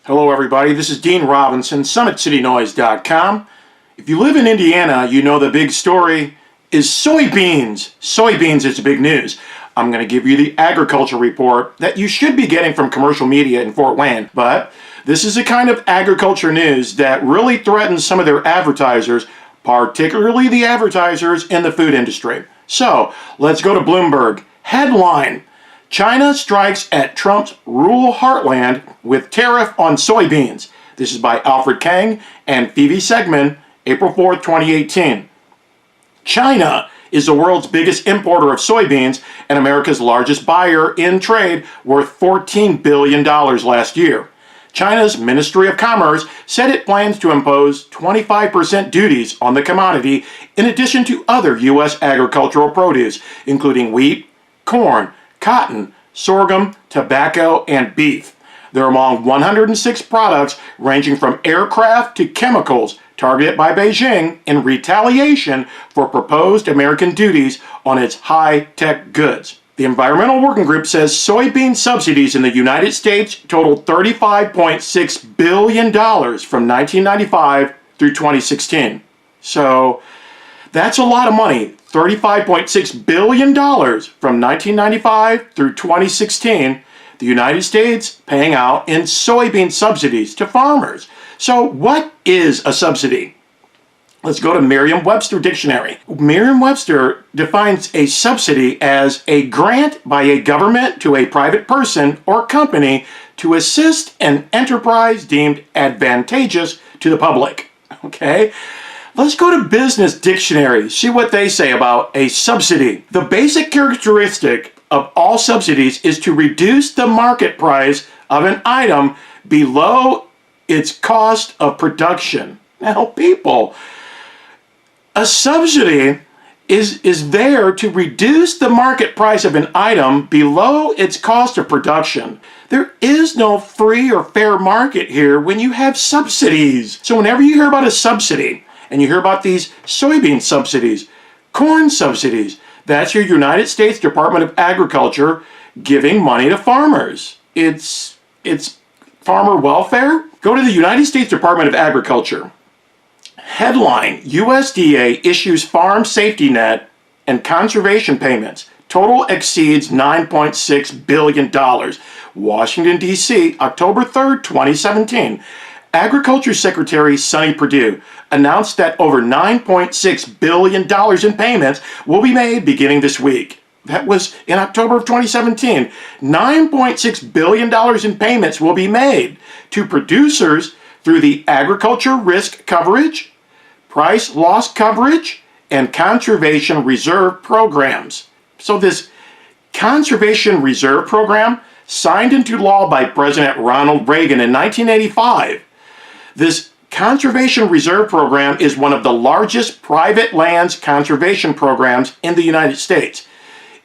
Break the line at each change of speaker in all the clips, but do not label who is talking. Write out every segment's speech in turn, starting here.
Hello everybody, this is Dean Robinson, SummitCityNoise.com. If you live in Indiana, you know the big story is soybeans. Soybeans is the big news. I'm going to give you the agriculture report that you should be getting from commercial media in Fort Wayne, but this is the kind of agriculture news that really threatens some of their advertisers, particularly the advertisers in the food industry. So, let's go to Bloomberg. Headline: China strikes at Trump's rural heartland with tariff on soybeans. This is by Alfred Kang and Phoebe Segman, April 4th, 2018. China is the world's biggest importer of soybeans and America's largest buyer in trade, worth $14 billion last year. China's Ministry of Commerce said it plans to impose 25% duties on the commodity in addition to other U.S. agricultural produce, including wheat, corn, cotton, sorghum, tobacco, and beef. They're among 106 products ranging from aircraft to chemicals targeted by Beijing in retaliation for proposed American duties on its high-tech goods. The Environmental Working Group says soybean subsidies in the United States totaled $35.6 billion from 1995 through 2016. So that's a lot of money. $35.6 billion from 1995 through 2016, the United States paying out in soybean subsidies to farmers. So what is a subsidy? Let's go to Merriam-Webster Dictionary. Merriam-Webster defines a subsidy as a grant by a government to a private person or company to assist an enterprise deemed advantageous to the public. Okay? Let's go to Business Dictionary, see what they say about a subsidy. The basic characteristic of all subsidies is to reduce the market price of an item below its cost of production. Now, people, a subsidy is there to reduce the market price of an item below its cost of production. There is no free or fair market here when you have subsidies. So whenever you hear about a subsidy, and you hear about these soybean subsidies, corn subsidies, that's your United States Department of Agriculture giving money to farmers. It's farmer welfare. Go to the United States Department of Agriculture. Headline: USDA issues farm safety net and conservation payments. Total exceeds $9.6 billion. Washington, D.C., October 3rd, 2017. Agriculture Secretary Sonny Perdue announced that over $9.6 billion in payments will be made beginning this week. That was in October of 2017. $9.6 billion in payments will be made to producers through the Agriculture Risk Coverage, Price Loss Coverage, and Conservation Reserve programs. So this Conservation Reserve program, signed into law by President Ronald Reagan in 1985, this Conservation Reserve Program is one of the largest private lands conservation programs in the United States.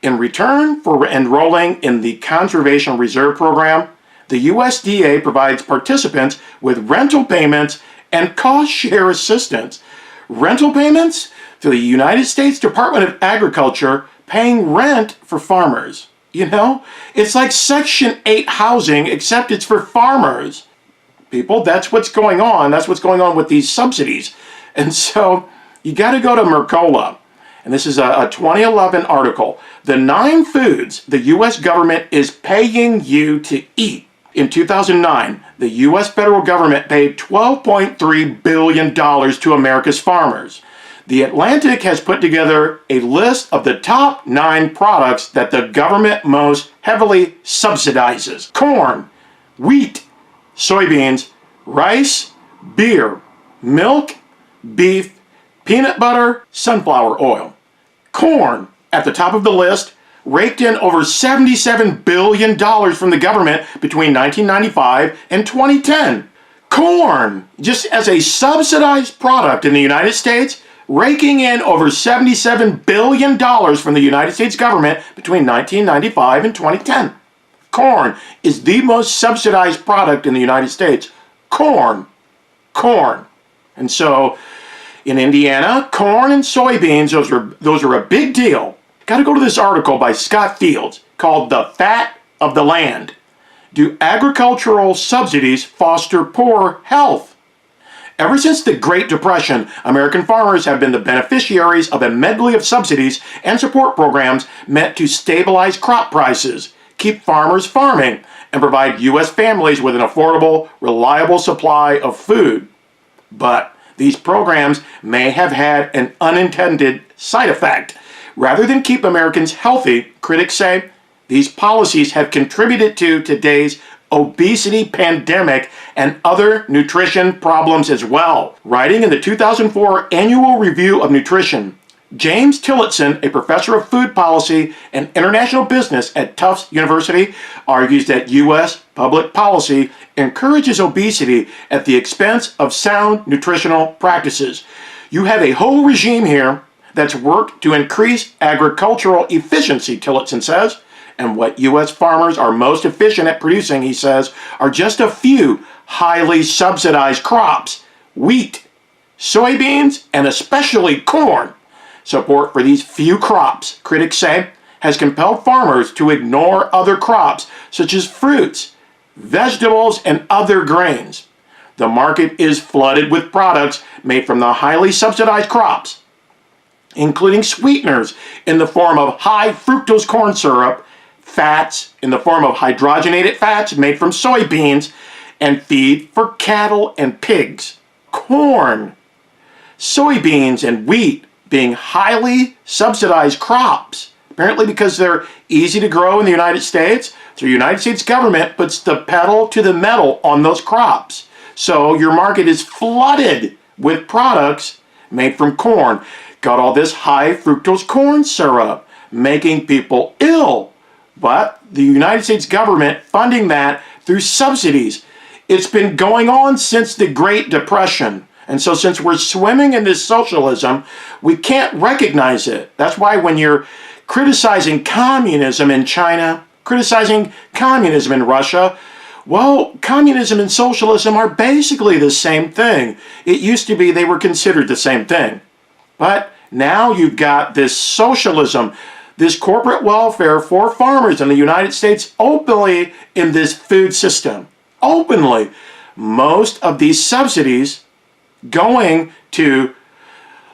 In return for enrolling in the Conservation Reserve Program, the USDA provides participants with rental payments and cost share assistance. Rental payments to the United States Department of Agriculture paying rent for farmers. You know, it's like Section 8 housing, except it's for farmers. People, that's what's going on. That's what's going on with these subsidies. And so you got to go to Mercola. And this is a 2011 article. The 9 foods the U.S. government is paying you to eat. In 2009, the U.S. federal government paid $12.3 billion to America's farmers. The Atlantic has put together a list of the top 9 products that the government most heavily subsidizes. Corn, wheat, soybeans, rice, beer, milk, beef, peanut butter, sunflower oil. Corn, at the top of the list, raked in over $77 billion from the government between 1995 and 2010. Corn, just as a subsidized product in the United States, raking in over $77 billion from the United States government between 1995 and 2010. Corn is the most subsidized product in the United States. Corn. And so in Indiana, corn and soybeans, those are a big deal. Got to go to this article by Scott Fields called The Fat of the Land. Do agricultural subsidies foster poor health? Ever since the Great Depression, American farmers have been the beneficiaries of a medley of subsidies and support programs meant to stabilize crop prices, keep farmers farming, and provide U.S. families with an affordable, reliable supply of food. But these programs may have had an unintended side effect. Rather than keep Americans healthy, critics say, these policies have contributed to today's obesity pandemic and other nutrition problems as well. Writing in the 2004 Annual Review of Nutrition, James Tillotson, a professor of food policy and international business at Tufts University, argues that U.S. public policy encourages obesity at the expense of sound nutritional practices. You have a whole regime here that's worked to increase agricultural efficiency, Tillotson says. And what U.S. farmers are most efficient at producing, he says, are just a few highly subsidized crops: wheat, soybeans, and especially corn. Support for these few crops, critics say, has compelled farmers to ignore other crops such as fruits, vegetables, and other grains. The market is flooded with products made from the highly subsidized crops, including sweeteners in the form of high fructose corn syrup, fats in the form of hydrogenated fats made from soybeans, and feed for cattle and pigs. Corn, soybeans, and wheat being highly subsidized crops, apparently because they're easy to grow in the United States. So the United States government puts the pedal to the metal on those crops. So your market is flooded with products made from corn. Got all this high fructose corn syrup, making people ill. But the United States government funding that through subsidies. It's been going on since the Great Depression. And so since we're swimming in this socialism, we can't recognize it. That's why when you're criticizing communism in China, criticizing communism in Russia, well, communism and socialism are basically the same thing. It used to be they were considered the same thing. But now you've got this socialism, this corporate welfare for farmers in the United States openly in this food system. Openly. Most of these subsidies going to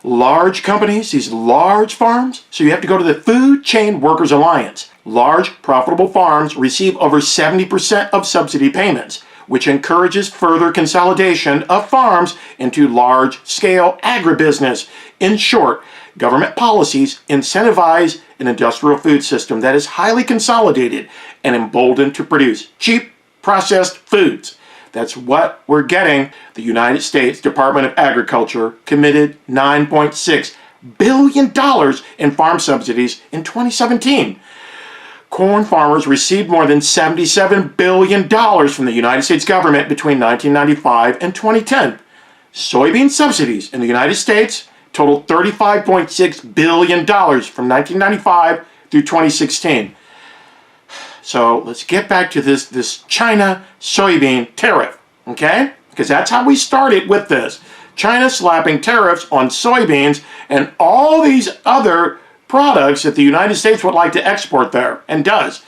large companies, these large farms. So you have to go to the Food Chain Workers Alliance. Large, profitable farms receive over 70% of subsidy payments, which encourages further consolidation of farms into large-scale agribusiness. In short, government policies incentivize an industrial food system that is highly consolidated and emboldened to produce cheap, processed foods. That's what we're getting. The United States Department of Agriculture committed $9.6 billion in farm subsidies in 2017. Corn farmers received more than $77 billion from the United States government between 1995 and 2010. Soybean subsidies in the United States totaled $35.6 billion from 1995 through 2016. So let's get back to this China soybean tariff, okay? Because that's how we started with this. China slapping tariffs on soybeans and all these other products that the United States would like to export there, and does.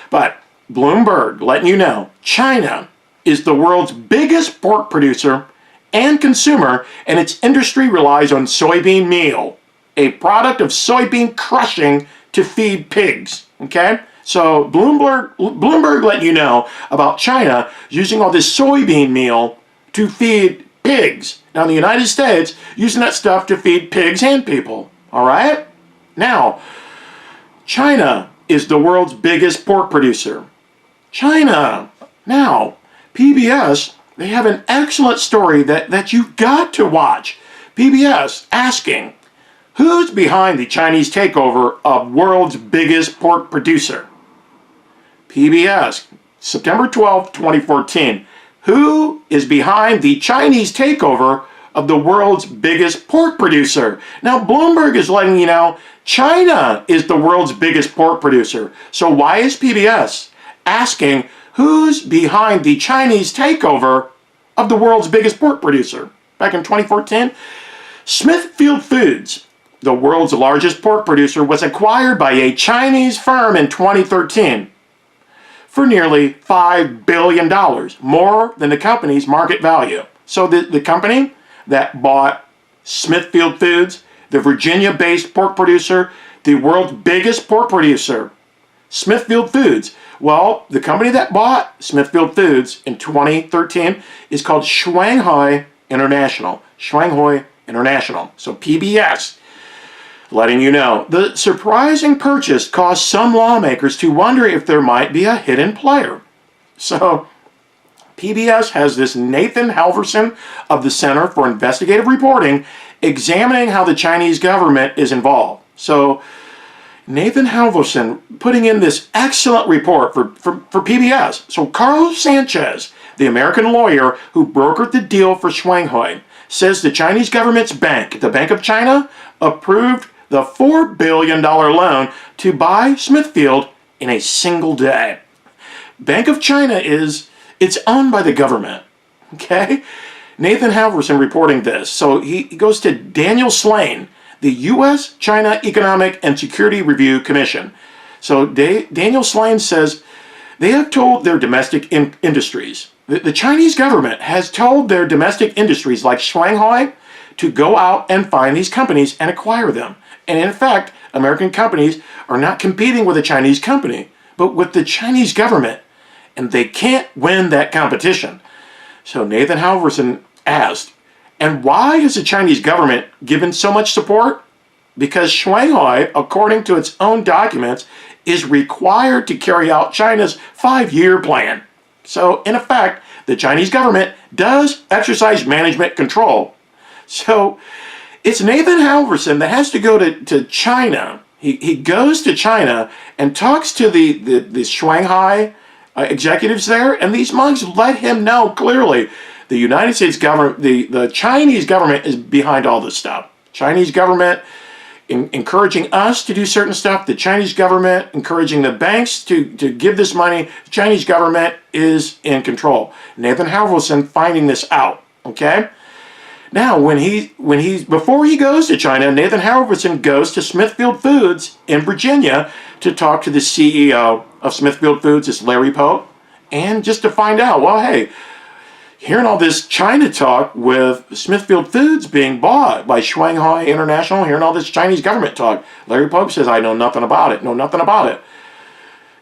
But Bloomberg letting you know, China is the world's biggest pork producer and consumer, and its industry relies on soybean meal, a product of soybean crushing to feed pigs, okay? So Bloomberg letting you know about China using all this soybean meal to feed pigs. Now in the United States, using that stuff to feed pigs and people, all right? Now, China is the world's biggest pork producer. China. Now, PBS, they have an excellent story that you've got to watch. PBS asking, who's behind the Chinese takeover of world's biggest pork producer? PBS, September 12, 2014. Who is behind the Chinese takeover of the world's biggest pork producer? Now, Bloomberg is letting you know China is the world's biggest pork producer. So why is PBS asking who's behind the Chinese takeover of the world's biggest pork producer? Back in 2014, Smithfield Foods, the world's largest pork producer, was acquired by a Chinese firm in 2013. for nearly $5 billion, more than the company's market value. So the company that bought Smithfield Foods, the Virginia-based pork producer, the world's biggest pork producer, Smithfield Foods. Well, the company that bought Smithfield Foods in 2013 is called Shanghai International. Shanghai International. So PBS. Letting you know, the surprising purchase caused some lawmakers to wonder if there might be a hidden player. So PBS has this Nathan Halverson of the Center for Investigative Reporting examining how the Chinese government is involved. So Nathan Halverson putting in this excellent report for PBS. So Carlos Sanchez, the American lawyer who brokered the deal for Shanghai, says the Chinese government's bank, the Bank of China, approved the $4 billion loan to buy Smithfield in a single day. Bank of China it's owned by the government, okay? Nathan Halverson reporting this. So he goes to Daniel Slane, the U.S.-China Economic and Security Review Commission. So Daniel Slane says they have told their domestic industries, the Chinese government has told their domestic industries like Shanghai to go out and find these companies and acquire them. And in fact, American companies are not competing with a Chinese company, but with the Chinese government. And they can't win that competition. So Nathan Halverson asked, and why has the Chinese government given so much support? Because Shanghai, according to its own documents, is required to carry out China's 5-year plan. So in effect, the Chinese government does exercise management control. So it's Nathan Halverson that has to go to China. He goes to China and talks to the Shanghai executives there, and these monks let him know clearly the United States government, the Chinese government is behind all this stuff. Chinese government encouraging us to do certain stuff, the Chinese government encouraging the banks to give this money, the Chinese government is in control. Nathan Halverson finding this out, okay? Now, before he goes to China, Nathan Halverson goes to Smithfield Foods in Virginia to talk to the CEO of Smithfield Foods, it's Larry Pope, and just to find out, well, hey, hearing all this China talk with Smithfield Foods being bought by Shanghai International, hearing all this Chinese government talk, Larry Pope says, I know nothing about it,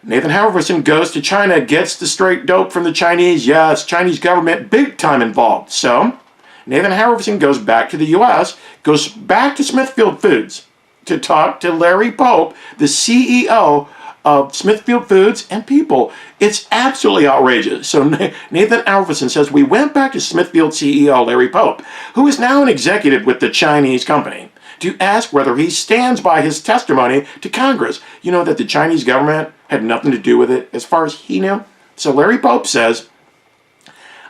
Nathan Halverson goes to China, gets the straight dope from the Chinese, yes, Chinese government, big time involved. So Nathan Halverson goes back to the U.S., goes back to Smithfield Foods to talk to Larry Pope, the CEO of Smithfield Foods, and people. It's absolutely outrageous. So Nathan Halverson says, we went back to Smithfield CEO Larry Pope, who is now an executive with the Chinese company, to ask whether he stands by his testimony to Congress. You know that the Chinese government had nothing to do with it as far as he knew. So Larry Pope says,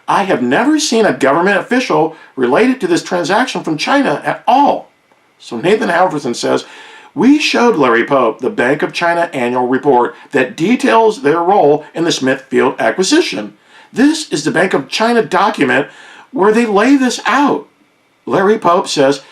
I have never seen a government official related to this transaction from China at all. So Nathan Halverson says, we showed Larry Pope the Bank of China annual report that details their role in the Smithfield acquisition. This is the Bank of China document where they lay this out. Larry Pope says,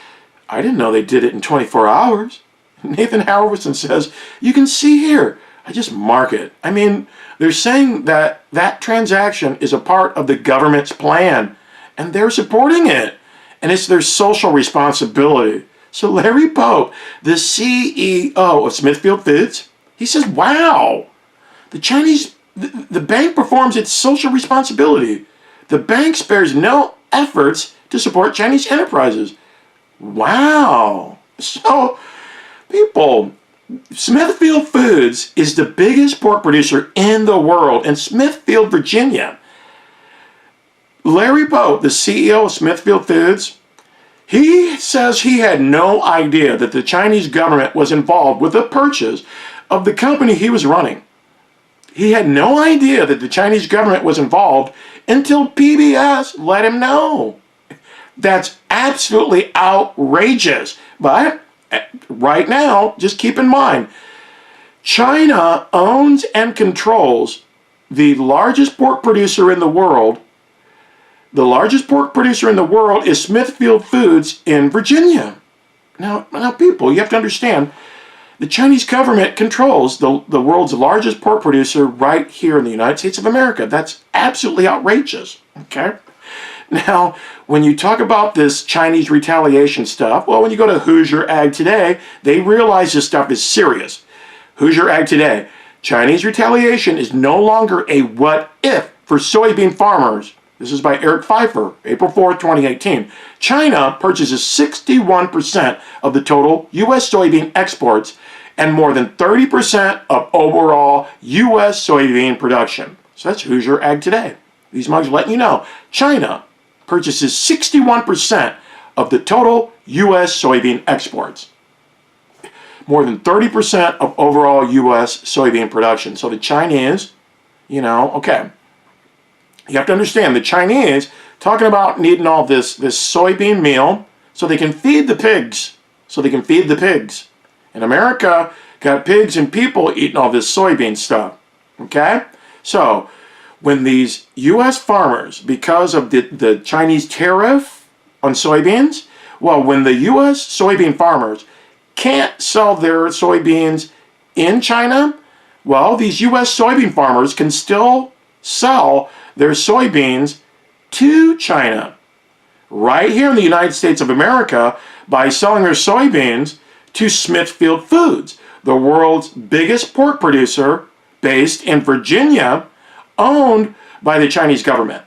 I didn't know they did it in 24 hours. Nathan Halverson says, you can see here, I just mark it. I mean, they're saying that that transaction is a part of the government's plan, and they're supporting it, and it's their social responsibility. So Larry Pope, the CEO of Smithfield Foods, he says, wow, the bank performs its social responsibility. The bank spares no efforts to support Chinese enterprises. Wow. So, people, Smithfield Foods is the biggest pork producer in the world in Smithfield, Virginia. Larry Pope, the CEO of Smithfield Foods, he says he had no idea that the Chinese government was involved with the purchase of the company he was running. He had no idea that the Chinese government was involved until PBS let him know. That's absolutely outrageous. But right now, just keep in mind, China owns and controls the largest pork producer in the world. The largest pork producer in the world is Smithfield Foods in Virginia. Now people, you have to understand, The Chinese government controls the world's largest pork producer right here in the United States of America. That's absolutely outrageous, okay? Now, when you talk about this Chinese retaliation stuff, well, when you go to Hoosier Ag Today, they realize this stuff is serious. Hoosier Ag Today, Chinese retaliation is no longer a what if for soybean farmers. This is by Eric Pfeiffer, April 4th, 2018. China purchases 61% of the total U.S. soybean exports and more than 30% of overall U.S. soybean production. So that's Hoosier Ag Today. These mugs letting you know China purchases 61% of the total U.S. soybean exports. More than 30% of overall U.S. soybean production. So the Chinese, okay. You have to understand, the Chinese talking about needing all this soybean meal so they can feed the pigs. And America got pigs and people eating all this soybean stuff. Okay? So, when these U.S. farmers, because of the Chinese tariff on soybeans, well, when the U.S. soybean farmers can't sell their soybeans in China, well, these U.S. soybean farmers can still sell their soybeans to China right here in the United States of America by selling their soybeans to Smithfield Foods, the world's biggest pork producer based in Virginia, owned by the Chinese government.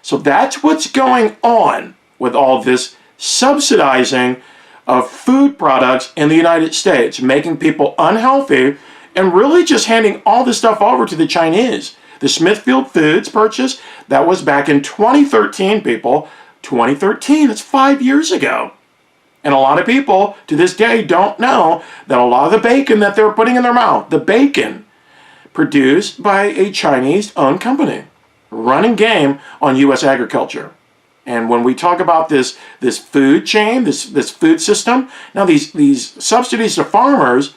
So that's what's going on with all this subsidizing of food products in the United States, making people unhealthy and really just handing all this stuff over to the Chinese. The Smithfield Foods purchase, that was back in 2013, people. 2013, that's 5 years ago. And a lot of people to this day don't know that a lot of the bacon that they're putting in their mouth, the bacon produced by a Chinese-owned company, running game on U.S. agriculture. And when we talk about this food chain, this food system, now these subsidies to farmers,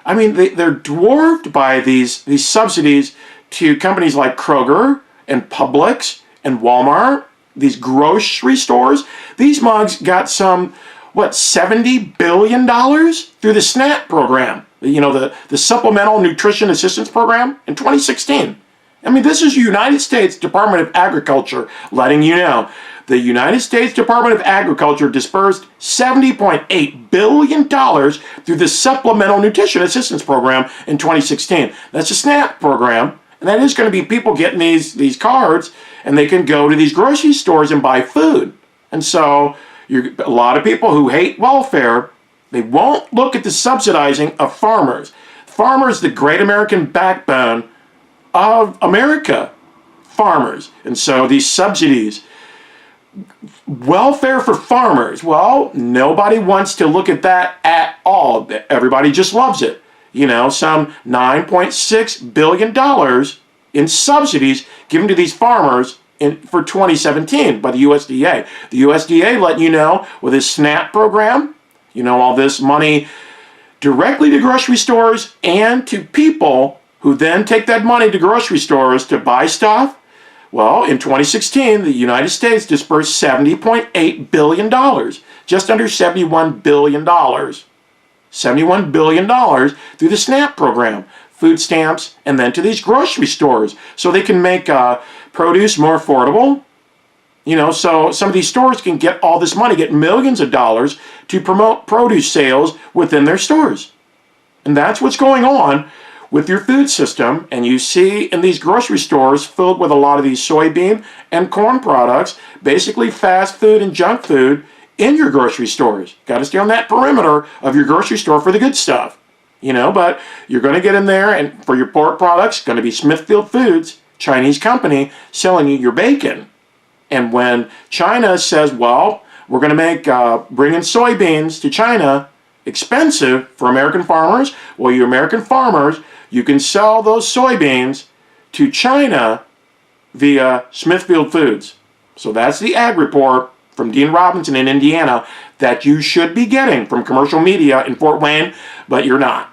I mean, they're dwarfed by these subsidies to companies like Kroger and Publix and Walmart, these grocery stores. These mugs got some, $70 billion through the SNAP program, the Supplemental Nutrition Assistance Program in 2016. I mean, this is the United States Department of Agriculture letting you know. The United States Department of Agriculture dispersed $70.8 billion through the Supplemental Nutrition Assistance Program in 2016. That's a SNAP program. And that is going to be people getting these cards, and they can go to these grocery stores and buy food. And so a lot of people who hate welfare, they won't look at the subsidizing of farmers. Farmers, the great American backbone of America. Farmers. And so these subsidies, welfare for farmers, well, nobody wants to look at that at all. Everybody just loves it. Some $9.6 billion in subsidies given to these farmers for 2017 by the USDA. The USDA letting you know with this SNAP program, all this money directly to grocery stores and to people who then take that money to grocery stores to buy stuff. Well, in 2016, the United States dispersed $70.8 billion, just under $71 billion. $71 billion through the SNAP program, food stamps, and then to these grocery stores so they can make produce more affordable. So some of these stores can get all this money, get millions of dollars to promote produce sales within their stores. And that's what's going on with your food system. And you see in these grocery stores filled with a lot of these soybean and corn products, basically fast food and junk food, in your grocery stores. Got to stay on that perimeter of your grocery store for the good stuff. But you're going to get in there, and for your pork products, going to be Smithfield Foods, Chinese company, selling you your bacon. And when China says, well, we're going to bring in soybeans to China, expensive for American farmers, well, you American farmers, you can sell those soybeans to China via Smithfield Foods. So that's the Ag Report from Dean Robinson in Indiana that you should be getting from commercial media in Fort Wayne, but you're not.